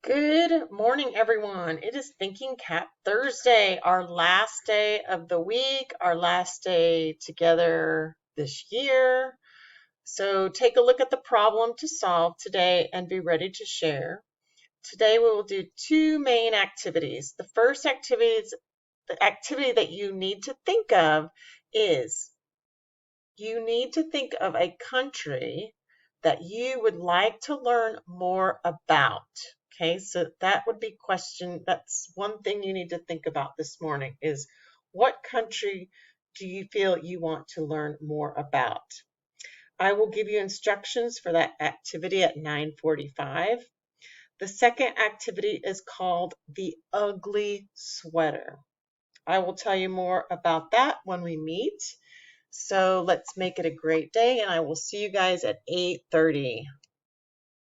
Good morning, everyone. It is Thinking Cap Thursday, our last day of the week, our last day together this year. So take a look at the problem to solve today and be ready to share. Today we will do two main activities. The first the activity that you need to think of is you need to think of a country that you would like to learn more about. Okay, so that's one thing you need to think about this morning is what country do you feel you want to learn more about? I will give you instructions for that activity at 9:45. The second activity is called the ugly sweater. I will tell you more about that when we meet. So let's make it a great day, and I will see you guys at 8:30.